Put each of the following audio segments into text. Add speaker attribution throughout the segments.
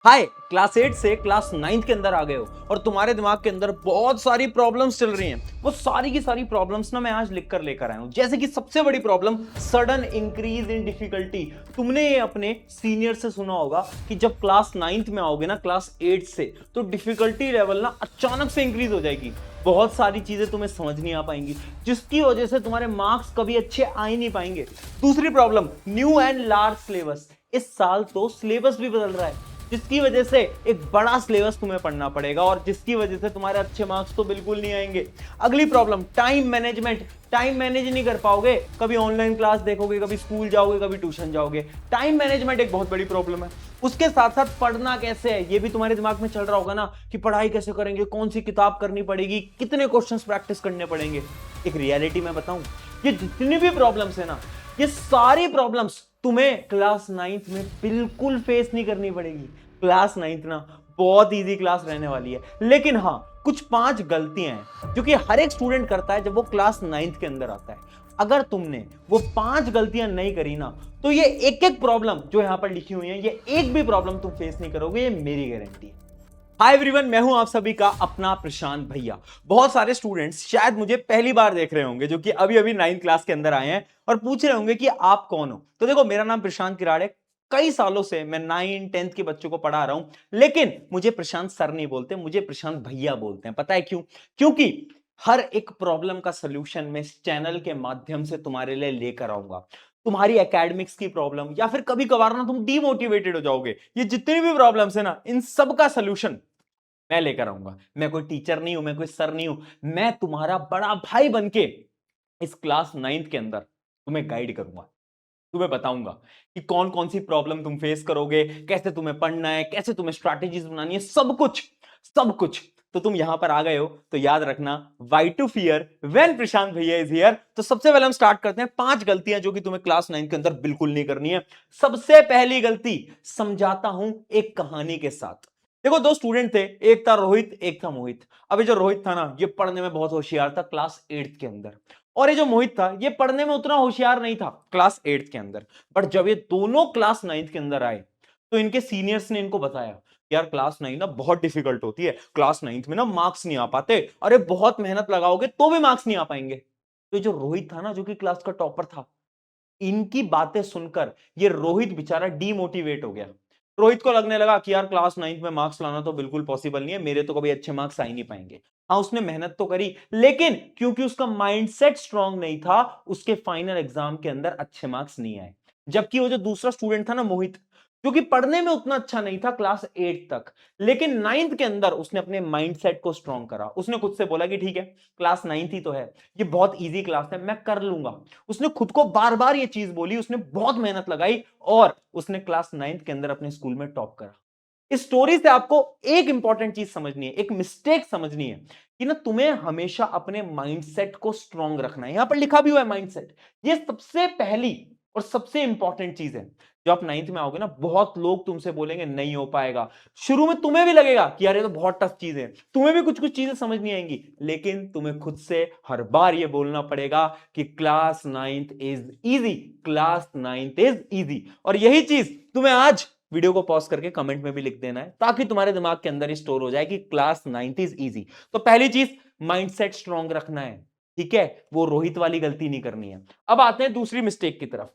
Speaker 1: हाय, class 8 से class 9 के अंदर आ गए हो और तुम्हारे दिमाग के अंदर बहुत सारी प्रॉब्लम्स चल रही हैं। वो सारी की सारी प्रॉब्लम्स ना मैं आज लिख कर लेकर आया हूं। जैसे कि सबसे बड़ी problem sudden increase in difficulty. तुमने ये अपने सीनियर से सुना होगा कि जब क्लास 9th में आओगे ना क्लास 8 से, तो डिफिकल्टी लेवल ना अचानक से इंक्रीज हो जाएगी। बहुत सारी चीजें तुम्हें समझ नहीं आ पाएंगी, जिसकी वजह से तुम्हारे मार्क्स कभी अच्छे आ ही नहीं पाएंगे। दूसरी problem, new and large syllabus. इस साल तो सिलेबस भी बदल रहा है, जिसकी वजह से एक बड़ा सिलेबस तुम्हें पढ़ना पड़ेगा और जिसकी वजह से तुम्हारे अच्छे मार्क्स तो बिल्कुल नहीं आएंगे। अगली problem, time management. Time manage नहीं कर पाओगे, कभी ऑनलाइन क्लास देखोगे, कभी स्कूल जाओगे, कभी ट्यूशन जाओगे। टाइम मैनेजमेंट एक बहुत बड़ी प्रॉब्लम है। उसके साथ साथ पढ़ना कैसे है, ये भी तुम्हारे दिमाग में चल रहा होगा ना कि पढ़ाई कैसे करेंगे, कौन सी किताब करनी पड़ेगी, कितने क्वेश्चंस प्रैक्टिस करने पड़ेंगे। एक रियलिटी में बताऊं, ये जितनी भी प्रॉब्लम्स है ना, ये सारी प्रॉब्लम्स तुम्हें क्लास 9th में बिल्कुल फेस नहीं करनी पड़ेगी। क्लास 9th ना बहुत इजी क्लास रहने वाली है, लेकिन हाँ, कुछ 5 गलतियां हैं जो कि हर एक स्टूडेंट करता है जब वो क्लास 9th के अंदर आता है। अगर तुमने वो 5 गलतियां नहीं करी ना, तो ये एक एक प्रॉब्लम जो यहां पर लिखी हुई है, ये एक भी प्रॉब्लम तुम फेस नहीं करोगे, ये मेरी गारंटी है। हाय एवरीवन, मैं हूं आप सभी का अपना प्रशांत भैया। बहुत सारे स्टूडेंट्स शायद मुझे पहली बार देख रहे होंगे, जो कि अभी अभी 9th क्लास के अंदर आए हैं और पूछ रहे होंगे कि आप कौन हो। तो देखो, मेरा नाम प्रशांत किराड़ है। कई सालों से मैं 9 10th के बच्चों को पढ़ा रहा हूं, लेकिन मुझे प्रशांत सर नहीं बोलते, मुझे प्रशांत भैया बोलते हैं। पता है क्यों? क्योंकि हर एक प्रॉब्लम का सोल्यूशन मैं इस चैनल के माध्यम से तुम्हारे लिए लेकर आऊंगा। तुम्हारी एकेडमिक्स की प्रॉब्लम या फिर कभी कभार ना तुम डीमोटिवेटेड हो जाओगे, ये जितनी भी प्रॉब्लम्स है ना, इन सब का सोल्यूशन मैं लेकर आऊंगा। मैं कोई टीचर नहीं हूं, मैं कोई सर नहीं हूं, मैं तुम्हारा बड़ा भाई बनके इस क्लास 9th के अंदर तुम्हें गाइड करूंगा। तुम्हें बताऊंगा कि कौन कौन सी प्रॉब्लम तुम फेस करोगे, कैसे तुम्हें पढ़ना है, कैसे तुम्हें स्ट्रैटेजीज बनानी है, सब कुछ, सब कुछ। तो तुम यहां पर आ गए हो तो याद रखना, वाई टू फियर व्हेन प्रशांत भैया इज हियर। तो सबसे पहले हम स्टार्ट करते हैं 5 गलतियां जो कि तुम्हें क्लास 9 के अंदर बिल्कुल नहीं करनी है। सबसे पहली गलती, समझाता हूं एक कहानी के साथ। देखो, 2 स्टूडेंट थे, एक था रोहित, एक था मोहित। अभी जो रोहित था ना, ये पढ़ने में बहुत होशियार था क्लास 8th के अंदर, और ये जो मोहित था, ये पढ़ने में उतना होशियार नहीं था क्लास 8th के अंदर। बट जब ये दोनों क्लास 9th के अंदर आए, तो इनके सीनियर्स ने इनको बताया, यार क्लास 9 ना बहुत डिफिकल्ट होती है, क्लास 9th में ना मार्क्स नहीं आ पाते, अरे बहुत मेहनत लगाओगे तो भी मार्क्स नहीं आ पाएंगे। तो जो रोहित था ना, जो कि क्लास का टॉपर था, इनकी बातें सुनकर ये रोहित बेचारा डीमोटिवेट हो गया। रोहित को लगने लगा कि यार क्लास 9th में मार्क्स लाना तो बिल्कुल पॉसिबल नहीं है, मेरे तो कभी अच्छे मार्क्स आ ही नहीं पाएंगे। हाँ, उसने मेहनत तो करी, लेकिन क्योंकि उसका माइंडसेट स्ट्रांग नहीं था, उसके फाइनल एग्जाम के अंदर अच्छे मार्क्स नहीं आए। जबकि वो जो दूसरा स्टूडेंट था ना, मोहित, जो कि पढ़ने में उतना अच्छा नहीं था क्लास 8 तक, लेकिन 9th के अंदर उसने अपने माइंडसेट को स्ट्रांग करा। उसने खुद से बोला कि ठीक है, क्लास 9th ही तो है, ये बहुत इजी क्लास है, मैं कर लूंगा। उसने खुद को बार बार ये चीज बोली, उसने बहुत मेहनत लगाई और उसने क्लास 9th के अंदर अपने स्कूल में टॉप करा। इस स्टोरी से आपको एक इंपॉर्टेंट चीज समझनी है, एक मिस्टेक समझनी है कि ना, तुम्हें हमेशा अपने माइंडसेट को स्ट्रांग रखना है। यहां पर लिखा भी हुआ है माइंडसेट, ये सबसे पहली और सबसे इंपॉर्टेंट चीज है। जब आप 9th में आओगे ना, बहुत लोग तुमसे बोलेंगे नहीं हो पाएगा। शुरू में तुम्हें भी लगेगा कि यार ये तो बहुत टफ चीज है, तुम्हें भी कुछ कुछ चीजें समझ नहीं आएंगी, लेकिन तुम्हें खुद से हर बार ये बोलना पड़ेगा कि class 9th is easy, class 9th is easy. और यही चीज तुम्हें आज वीडियो को पॉज करके कमेंट में भी लिख देना है, ताकि तुम्हारे दिमाग के अंदर ही स्टोर हो जाए कि क्लास 9th इज इजी। तो पहली चीज, माइंडसेट स्ट्रांग रखना है, ठीक है? वो रोहित वाली गलती नहीं करनी है। अब आते हैं दूसरी मिस्टेक की तरफ,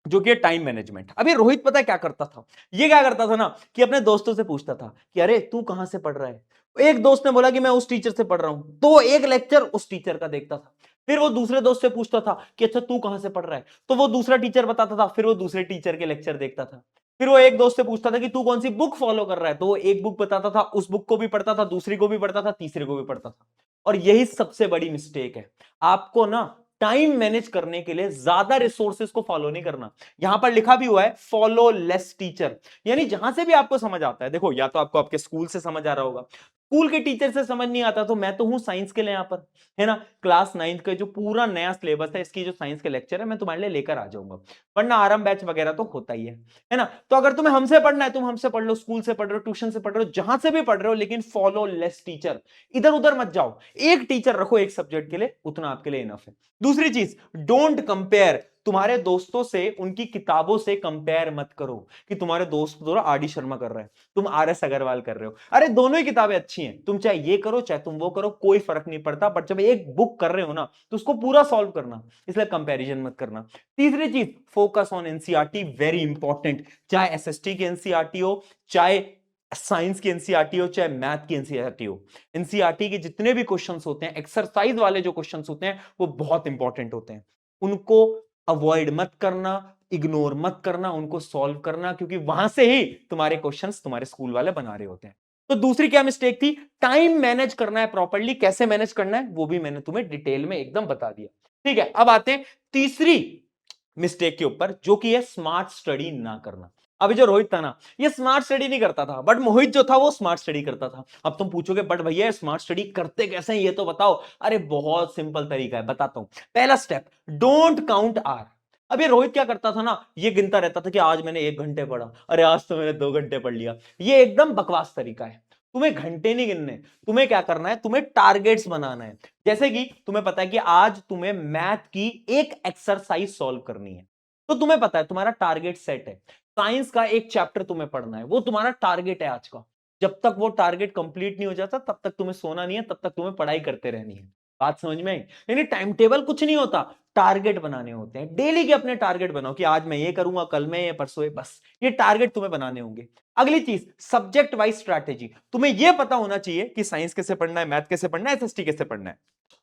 Speaker 1: जो कि टाइम मैनेजमेंट। अभी रोहित पता है क्या करता था? ये क्या करता था ना, कि अपने दोस्तों से पूछता था कि अरे तू कहां से पढ़ रहा है। एक दोस्त ने बोला कि मैं उस टीचर से पढ़ रहा हूं, तो वो एक लेक्चर उस टीचर का देखता था। फिर वो दूसरे दोस्त से पूछता था कि अच्छा तू कहां से पढ़ रहा है, तो वो दूसरा टीचर बताता था, फिर वो दूसरे टीचर के लेक्चर देखता था। फिर वो एक दोस्त से पूछता था कि तू कौन सी बुक फॉलो कर रहा है, तो वो एक बुक बताता था, उस बुक को भी पढ़ता था, दूसरी को भी पढ़ता था, तीसरे को भी पढ़ता था। और यही सबसे बड़ी मिस्टेक है। आपको ना टाइम मैनेज करने के लिए ज्यादा रिसोर्सेज को फॉलो नहीं करना। यहां पर लिखा भी हुआ है फॉलो लेस टीचर, यानी जहां से भी आपको समझ आता है। देखो, या तो आपको आपके स्कूल से समझ आ रहा होगा, स्कूल के टीचर से समझ नहीं आता, तो मैं तो हूं साइंस के लिए यहां पर, है ना? क्लास 9th का जो पूरा नया सिलेबस है, इसकी जो साइंस के लेक्चर है, मैं तुम्हारे लिए लेकर आ जाऊंगा। वरना आरएम बैच वगैरह तो होता ही है ना? तो अगर तुम्हें हमसे पढ़ना है, तुम हमसे पढ़ लो, स्कूल से पढ़ रहे हो, ट्यूशन से पढ़ रहे हो, जहां से भी पढ़ रहे हो, लेकिन फॉलो लेस टीचर। इधर उधर मत जाओ, एक टीचर रखो एक सब्जेक्ट के लिए, उतना आपके लिए इनफ है। दूसरी चीज, डोंट कंपेयर। तुम्हारे दोस्तों से, उनकी किताबों से कंपेयर मत करो कि तुम्हारे दोस्त तो आर डी शर्मा कर रहे हैं, तुम आर एस अग्रवाल कर रहे हो। अरे दोनों ही किताबें अच्छी हैं, तुम चाहे ये करो चाहे तुम वो करो, कोई फर्क नहीं पड़ता, बट जब एक बुक कर रहे हो ना तो उसको पूरा सॉल्व करना, इसलिए कंपैरिजन मत करना। तीसरी चीज, focus on NCERT, very important. चाहे एसएसटी की एनसीईआरटी हो, चाहे साइंस की एनसीईआरटी हो, चाहे मैथ की एनसीईआरटी हो, एनसीईआरटी के जितने भी क्वेश्चंस होते हैं, एक्सरसाइज वाले जो क्वेश्चंस होते हैं, वो बहुत इंपॉर्टेंट होते हैं। उनको अवॉइड मत करना, इग्नोर मत करना, उनको सॉल्व करना, क्योंकि वहां से ही तुम्हारे क्वेश्चंस तुम्हारे स्कूल वाले बना रहे होते हैं। तो दूसरी क्या मिस्टेक थी, टाइम मैनेज करना है प्रॉपर्ली। कैसे मैनेज करना है वो भी मैंने तुम्हें डिटेल में एकदम बता दिया। ठीक है, अब आते हैं तीसरी मिस्टेक के ऊपर, जो कि है स्मार्ट स्टडी ना करना। अभी जो रोहित था ना, ये स्मार्ट स्टडी नहीं करता था, बट मोहित जो था वो स्मार्ट स्टडी करता था। अब तुम पूछोगे बट भैया स्मार्ट स्टडी करते कैसे हैं ये तो बताओ। अरे बहुत सिंपल तरीका है, बताता हूं। पहला स्टेप, डोंट काउंट आर। अब ये रोहित क्या करता था ना, ये गिनता रहता था कि आज मैंने 1 घंटे पढ़ा, अरे आज तो मैंने 2 घंटे पढ़ लिया। ये एकदम बकवास तरीका है। तुम्हें घंटे नहीं गिनने, तुम्हें क्या करना है, तुम्हें टारगेट्स बनाना है। जैसे कि तुम्हें पता है कि आज तुम्हें मैथ की एक एक्सरसाइज सॉल्व करनी है, तो तुम्हें पता है तुम्हारा टारगेट सेट है। साइंस का एक चैप्टर तुम्हें पढ़ना है, वो तुम्हारा टारगेट है आज का। जब तक वो टारगेट कंप्लीट नहीं हो जाता तब तक तुम्हें सोना नहीं है, तब तक तुम्हें पढ़ाई करते रहनी है। बात समझ में आई? यानी टाइम टेबल कुछ नहीं होता, टारगेट बनाने होते हैं। डेली के अपने टारगेट बनाओ कि आज मैं ये करूंगा, कल मैं ये, परसों ये, बस ये टारगेट तुम्हें बनाने होंगे। अगली चीज, सब्जेक्ट वाइज स्ट्रैटेजी। तुम्हें यह पता होना चाहिए कि साइंस कैसे पढ़ना है, मैथ कैसे पढ़ना है, एसएसटी कैसे पढ़ना है।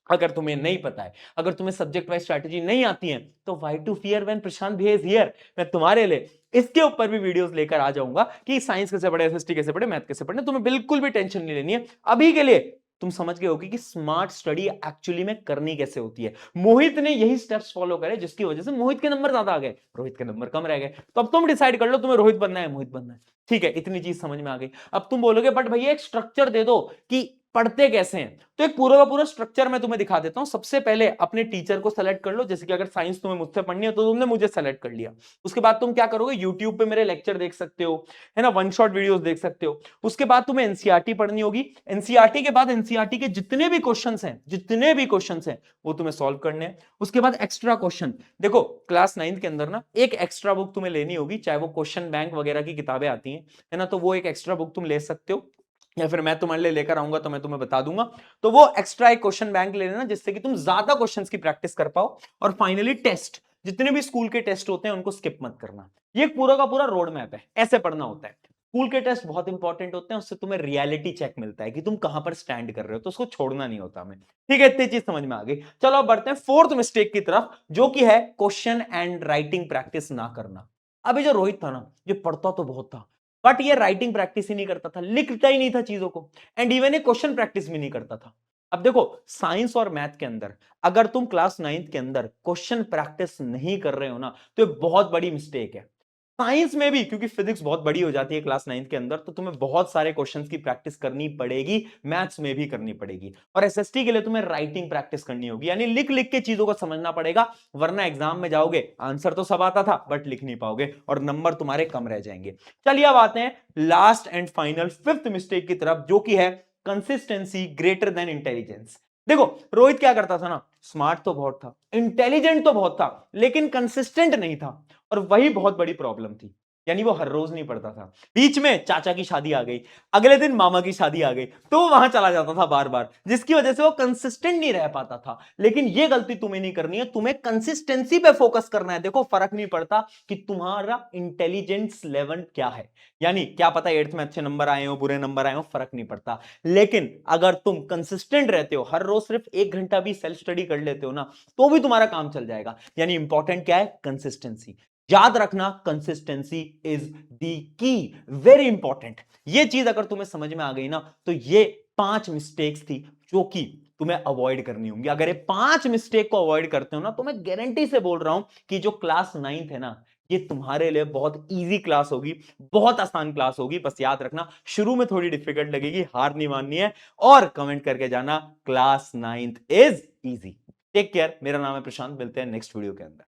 Speaker 1: अगर तुम्हें नहीं पता है, अगर तुम्हें सब्जेक्ट वाइज स्ट्रैटेजी नहीं आती है, तो व्हाई टू फियर व्हेन प्रशांत भैया इज हियर। मैं तुम्हारे लिए इसके ऊपर भी वीडियोस लेकर आ जाऊंगा कि साइंस कैसे पढ़े, एसएसटी कैसे पढ़े, मैथ कैसे पढ़े। तुम्हें बिल्कुल भी टेंशन नहीं लेनी है। अभी के लिए तुम समझ गए होगी कि स्मार्ट स्टडी एक्चुअली में करनी कैसे होती है। मोहित ने यही स्टेप्स फॉलो करे, जिसकी वजह से मोहित के नंबर ज्यादा आ गए, रोहित के नंबर कम रह गए। तो अब तुम डिसाइड कर लो तुम्हें रोहित बनना है, मोहित बनना है। ठीक है, इतनी चीज समझ में आ गई। अब तुम बोलोगे बट भैया एक स्ट्रक्चर दे दो कि पढ़ते कैसे हैं। तो एक पूरा का पूरा स्ट्रक्चर मैं तुम्हें दिखा देता हूं। सबसे पहले अपने टीचर को सेलेक्ट कर लो, जैसे कि अगर साइंस तुम्हें मुझसे पढ़नी है तो तुमने मुझे सेलेक्ट कर लिया। उसके बाद तुम क्या करोगे, यूट्यूब पे मेरे लेक्चर देख सकते हो, है ना, वन शॉट वीडियोस देख सकते हो। उसके बाद तुम्हें एनसीईआरटी पढ़नी होगी। एनसीईआरटी के बाद एनसीईआरटी के जितने भी क्वेश्चंस हैं, जितने भी क्वेश्चंस हैं वो तुम्हें सॉल्व करने हैं। उसके बाद एक्स्ट्रा क्वेश्चन, देखो क्लास 9 के अंदर ना एक एक्स्ट्रा बुक तुम्हें लेनी होगी, चाहे वो क्वेश्चन बैंक वगैरह की किताबें आती हैं, है ना, तो वो एक एक्स्ट्रा बुक तुम ले सकते हो, या फिर मैं तुम्हारे लिए लेकर आऊंगा तो मैं तुम्हें बता दूंगा। तो वो एक्स्ट्रा एक क्वेश्चन बैंक ले लेना, जिससे कि तुम ज्यादा क्वेश्चंस की प्रैक्टिस कर पाओ। और फाइनली टेस्ट, जितने भी स्कूल के टेस्ट होते हैं उनको स्किप मत करना। ये पूरा का पूरा रोड मैप है, ऐसे पढ़ना होता है। स्कूल के टेस्ट बहुत इंपॉर्टेंट होते हैं, उससे तुम्हें रियलिटी चेक मिलता है कि तुम कहां पर स्टैंड कर रहे हो, तो उसको छोड़ना नहीं होता हमें। ठीक है, इतनी चीज समझ में आ गई। चलो अब बढ़ते हैं फोर्थ मिस्टेक की तरफ, जो कि है क्वेश्चन एंड राइटिंग प्रैक्टिस ना करना। अभी जो रोहित था ना, ये पढ़ता तो बहुत था, बट ये राइटिंग प्रैक्टिस ही नहीं करता था, लिखता ही नहीं था चीजों को, एंड इवन ये क्वेश्चन प्रैक्टिस भी नहीं करता था। अब देखो, साइंस और मैथ के अंदर अगर तुम क्लास 9th के अंदर क्वेश्चन प्रैक्टिस नहीं कर रहे हो ना, तो ये बहुत बड़ी मिस्टेक है। साइंस में भी, क्योंकि फिजिक्स बहुत बड़ी हो जाती है क्लास 9th के अंदर, तो तुम्हें बहुत सारे क्वेश्चंस की प्रैक्टिस करनी पड़ेगी, मैथ्स में भी करनी पड़ेगी। और एसएसटी के लिए तुम्हें राइटिंग प्रैक्टिस करनी होगी, यानी लिख लिख के चीजों को समझना पड़ेगा, वरना एग्जाम में जाओगे आंसर तो सब आता था बट लिख नहीं पाओगे और नंबर तुम्हारे कम रह जाएंगे। चलिए अब आते हैं last and final fifth mistake की तरफ, जो कि है कंसिस्टेंसी ग्रेटर देन इंटेलिजेंस। देखो रोहित क्या करता था ना, स्मार्ट तो बहुत था, इंटेलिजेंट तो बहुत था, लेकिन कंसिस्टेंट नहीं था, और वही बहुत बड़ी प्रॉब्लम थी। यानी वो हर रोज नहीं पढ़ता था, बीच में चाचा की शादी आ गई, अगले दिन मामा की शादी आ गई, तो वो वहां चला जाता था बार बार, जिसकी वजह से वो कंसिस्टेंट नहीं रह पाता था। लेकिन ये गलती तुम्हें नहीं करनी है, तुम्हें कंसिस्टेंसी पे फोकस करना है। देखो फर्क नहीं पड़ता कि तुम्हारा इंटेलिजेंस लेवल क्या है, यानी क्या पता 8th में अच्छे नंबर आए हो, बुरे नंबर आए हो, फर्क नहीं पड़ता। लेकिन अगर तुम कंसिस्टेंट रहते हो, हर रोज सिर्फ 1 घंटा भी सेल्फ स्टडी कर लेते हो ना, तो भी तुम्हारा काम चल जाएगा। यानी इंपॉर्टेंट क्या है, कंसिस्टेंसी। याद रखना, consistency is the key, very important. ये चीज अगर तुम्हें समझ में आ गई ना, तो ये 5 मिस्टेक्स थी जो कि तुम्हें अवॉइड करनी होंगी। अगर ये 5 मिस्टेक को अवॉइड करते हो ना, तो मैं गारंटी से बोल रहा हूं कि जो क्लास 9th है ना, ये तुम्हारे लिए बहुत इजी क्लास होगी, बहुत आसान क्लास होगी। बस याद रखना, शुरू में थोड़ी डिफिकल्ट लगेगी, हार नहीं माननी है, और कमेंट करके जाना class 9th is easy. Take care, मेरा नाम है प्रशांत, मिलते हैं नेक्स्ट वीडियो के अंदर।